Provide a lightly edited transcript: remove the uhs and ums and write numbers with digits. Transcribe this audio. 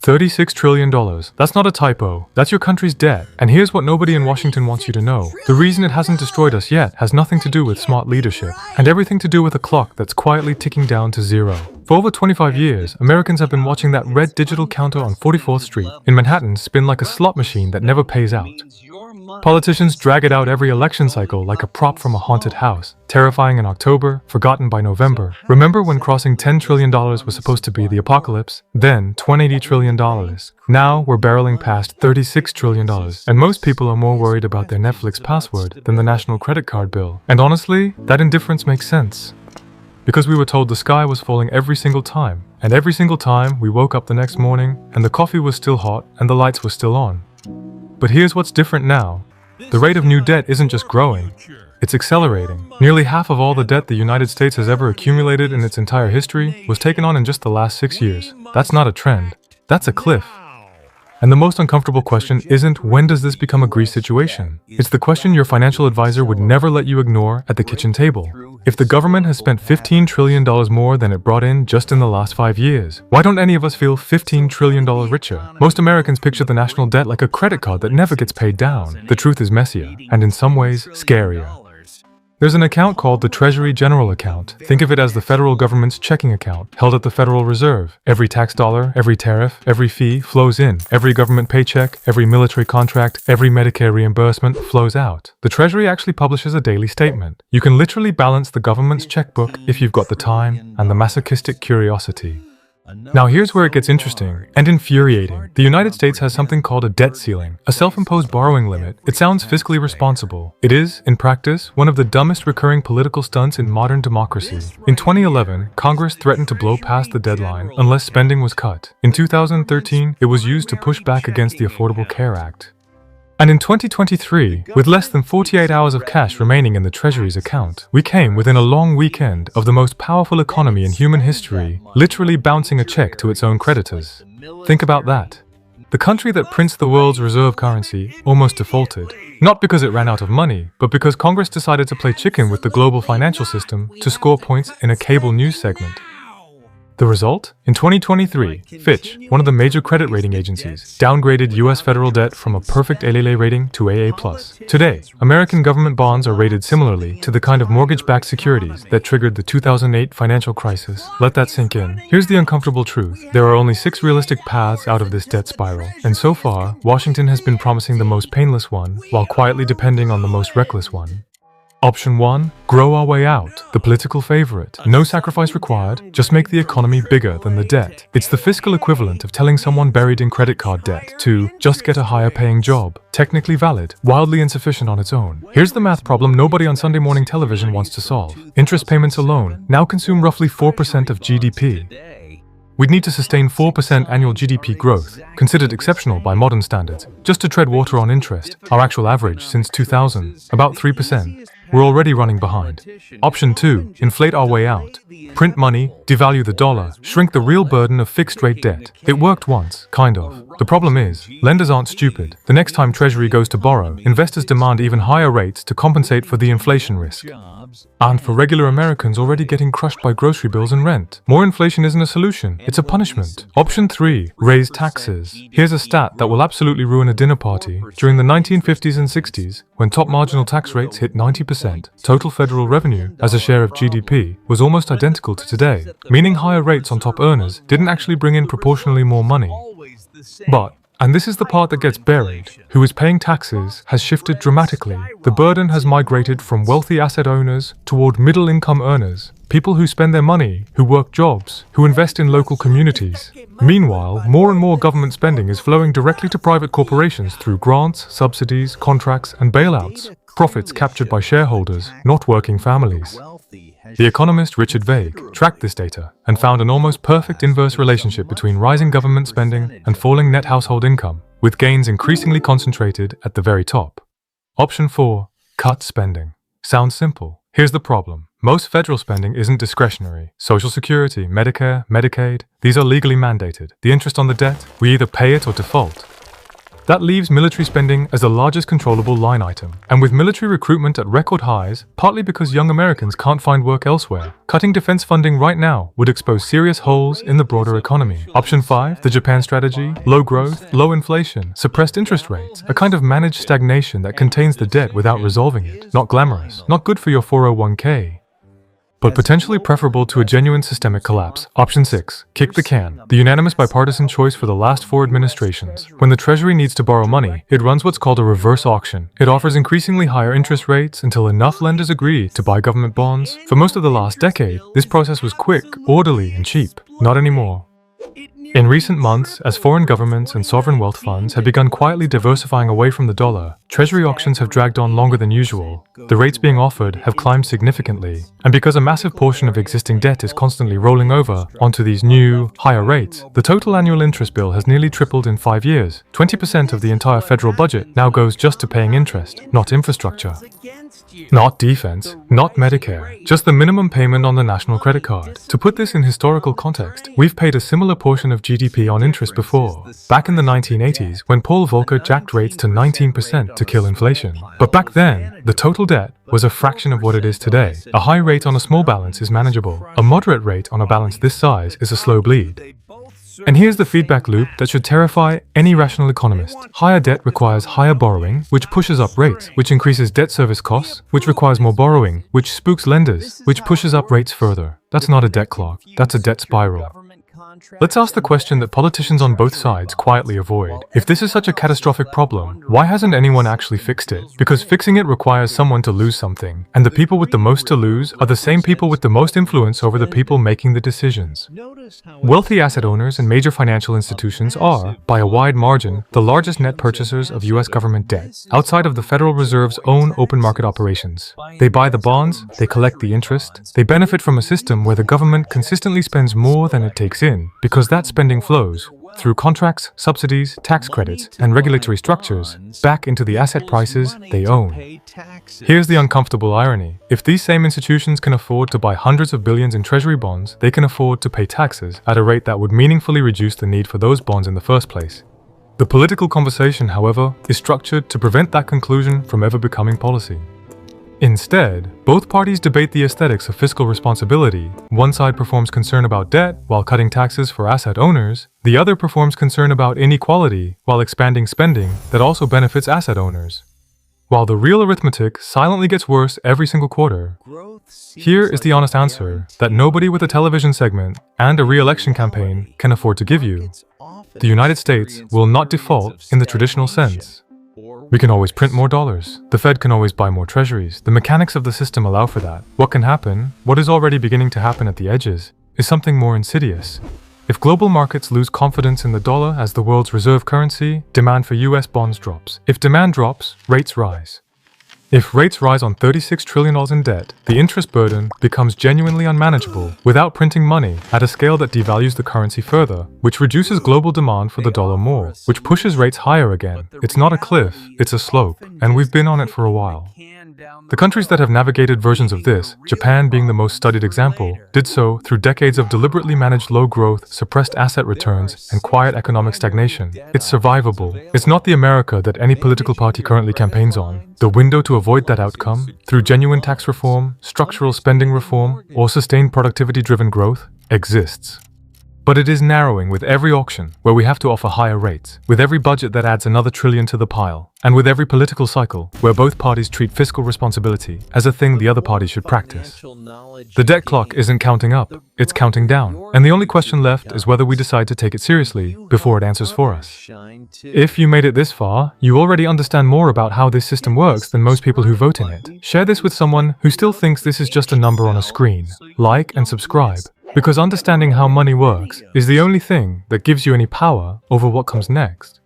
$36 trillion. That's not a typo. That's your country's debt. And here's what nobody in Washington wants you to know. The reason it hasn't destroyed us yet has nothing to do with smart leadership, and everything to do with a clock that's quietly ticking down to zero. For over 25 years, Americans have been watching that red digital counter on 44th Street in Manhattan spin like a slot machine that never pays out. Politicians drag it out every election cycle like a prop from a haunted house, terrifying in October, forgotten by November. Remember when crossing $10 trillion was supposed to be the apocalypse? Then $180 trillion. Now we're barreling past $36 trillion, and most people are more worried about their Netflix password than the national credit card bill. And honestly, that indifference makes sense. Because we were told the sky was falling every single time, and every single time we woke up the next morning and the coffee was still hot and the lights were still on. But here's what's different now. The rate of new debt isn't just growing, it's accelerating. Nearly half of all the debt the United States has ever accumulated in its entire history was taken on in just the last 6 years. That's not a trend, that's a cliff. And the most uncomfortable question isn't when does this become a Greece situation? It's the question your financial advisor would never let you ignore at the kitchen table. If the government has spent $15 trillion more than it brought in just in the last 5 years, why don't any of us feel $15 trillion richer? Most Americans picture the national debt like a credit card that never gets paid down. The truth is messier, and in some ways, scarier. There's an account called the Treasury General Account. Think of it as the federal government's checking account, held at the Federal Reserve. Every tax dollar, every tariff, every fee flows in. Every government paycheck, every military contract, every Medicare reimbursement flows out. The Treasury actually publishes a daily statement. You can literally balance the government's checkbook if you've got the time and the masochistic curiosity. Now here's where it gets interesting and infuriating. The United States has something called a debt ceiling, a self-imposed borrowing limit. It sounds fiscally responsible. It is, in practice, one of the dumbest recurring political stunts in modern democracy. In 2011, Congress threatened to blow past the deadline unless spending was cut. In 2013, it was used to push back against the Affordable Care Act. And in 2023, with less than 48 hours of cash remaining in the Treasury's account, we came within a long weekend of the most powerful economy in human history, literally bouncing a check to its own creditors. Think about that. The country that prints the world's reserve currency almost defaulted, not because it ran out of money, but because Congress decided to play chicken with the global financial system to score points in a cable news segment. The result? In 2023, Fitch, one of the major credit rating agencies, downgraded U.S. federal debt from a perfect AAA rating to AA+. Today, American government bonds are rated similarly to the kind of mortgage-backed securities that triggered the 2008 financial crisis. Let that sink in. Here's the uncomfortable truth. There are only 6 realistic paths out of this debt spiral, and so far, Washington has been promising the most painless one, while quietly depending on the most reckless one. Option 1, grow our way out, the political favorite. No sacrifice required, just make the economy bigger than the debt. It's the fiscal equivalent of telling someone buried in credit card debt to just get a higher paying job. Technically valid, wildly insufficient on its own. Here's the math problem nobody on Sunday morning television wants to solve. Interest payments alone now consume roughly 4% of GDP. We'd need to sustain 4% annual GDP growth, considered exceptional by modern standards, just to tread water on interest, our actual average since 2000, about 3%. We're already running behind. Option 2, inflate our way out. Print money, devalue the dollar, shrink the real burden of fixed-rate debt. It worked once, kind of. The problem is, lenders aren't stupid. The next time Treasury goes to borrow, investors demand even higher rates to compensate for the inflation risk. And for regular Americans already getting crushed by grocery bills and rent, more inflation isn't a solution, it's a punishment. Option 3, raise taxes. Here's a stat that will absolutely ruin a dinner party. During the 1950s and 60s, when top marginal tax rates hit 90%, total federal revenue, as a share of GDP, was almost identical to today, meaning higher rates on top earners didn't actually bring in proportionally more money. But, and this is the part that gets buried, who is paying taxes has shifted dramatically. The burden has migrated from wealthy asset owners toward middle-income earners, people who spend their money, who work jobs, who invest in local communities. Meanwhile, more and more government spending is flowing directly to private corporations through grants, subsidies, contracts, and bailouts. Profits captured by shareholders, not working families. The economist Richard Vague tracked this data and found an almost perfect inverse relationship between rising government spending and falling net household income, with gains increasingly concentrated at the very top. Option 4, cut spending. Sounds simple. Here's the problem. Most federal spending isn't discretionary. Social Security, Medicare, Medicaid, these are legally mandated. The interest on the debt, we either pay it or default. That leaves military spending as the largest controllable line item. And with military recruitment at record highs, partly because young Americans can't find work elsewhere, cutting defense funding right now would expose serious holes in the broader economy. Option 5, the Japan strategy: low growth, low inflation, suppressed interest rates, a kind of managed stagnation that contains the debt without resolving it. Not glamorous, not good for your 401k, but potentially preferable to a genuine systemic collapse. Option 6, kick the can. The unanimous bipartisan choice for the last 4 administrations. When the Treasury needs to borrow money, it runs what's called a reverse auction. It offers increasingly higher interest rates until enough lenders agree to buy government bonds. For most of the last decade, this process was quick, orderly, and cheap. Not anymore. In recent months, as foreign governments and sovereign wealth funds have begun quietly diversifying away from the dollar, Treasury auctions have dragged on longer than usual. The rates being offered have climbed significantly, and because a massive portion of existing debt is constantly rolling over onto these new, higher rates, the total annual interest bill has nearly tripled in 5 years. 20% of the entire federal budget now goes just to paying interest, not infrastructure, not defense, not Medicare, just the minimum payment on the national credit card. To put this in historical context, we've paid a similar portion of GDP on interest before, back in the 1980s when Paul Volcker jacked rates to 19% to kill inflation. But back then, the total debt was a fraction of what it is today. A high rate on a small balance is manageable. A moderate rate on a balance this size is a slow bleed. And here's the feedback loop that should terrify any rational economist. Higher debt requires higher borrowing, which pushes up rates, which increases debt service costs, which requires more borrowing, which spooks lenders, which pushes up rates further. That's not a debt clock, that's a debt spiral. Let's ask the question that politicians on both sides quietly avoid. If this is such a catastrophic problem, why hasn't anyone actually fixed it? Because fixing it requires someone to lose something, and the people with the most to lose are the same people with the most influence over the people making the decisions. Wealthy asset owners and major financial institutions are, by a wide margin, the largest net purchasers of US government debt, outside of the Federal Reserve's own open market operations. They buy the bonds, they collect the interest, they benefit from a system where the government consistently spends more than it takes in, because that spending flows, through contracts, subsidies, tax credits, and regulatory structures, back into the asset prices they own. Here's the uncomfortable irony. If these same institutions can afford to buy hundreds of billions in treasury bonds, they can afford to pay taxes at a rate that would meaningfully reduce the need for those bonds in the first place. The political conversation, however, is structured to prevent that conclusion from ever becoming policy. Instead, both parties debate the aesthetics of fiscal responsibility. One side performs concern about debt while cutting taxes for asset owners. The other performs concern about inequality while expanding spending that also benefits asset owners. While the real arithmetic silently gets worse every single quarter, here is the honest answer that nobody with a television segment and a re-election campaign can afford to give you. The United States will not default in the traditional sense. We can always print more dollars. The Fed can always buy more treasuries. The mechanics of the system allow for that. What can happen, what is already beginning to happen at the edges, is something more insidious. If global markets lose confidence in the dollar as the world's reserve currency, demand for US bonds drops. If demand drops, rates rise. If rates rise on $36 trillion in debt, the interest burden becomes genuinely unmanageable without printing money at a scale that devalues the currency further, which reduces global demand for the dollar more, which pushes rates higher again. It's not a cliff, it's a slope, and we've been on it for a while. The countries that have navigated versions of this, Japan being the most studied example, did so through decades of deliberately managed low growth, suppressed asset returns, and quiet economic stagnation. It's survivable. It's not the America that any political party currently campaigns on. The window to avoid that outcome, through genuine tax reform, structural spending reform, or sustained productivity-driven growth, exists. But it is narrowing with every auction where we have to offer higher rates, with every budget that adds another trillion to the pile, and with every political cycle where both parties treat fiscal responsibility as a thing the other party should practice. The debt clock isn't counting up, it's counting down, and the only question left is whether we decide to take it seriously before it answers for us. If you made it this far, you already understand more about how this system works than most people who vote in it. Share this with someone who still thinks this is just a number on a screen. Like and subscribe. Because understanding how money works is the only thing that gives you any power over what comes next.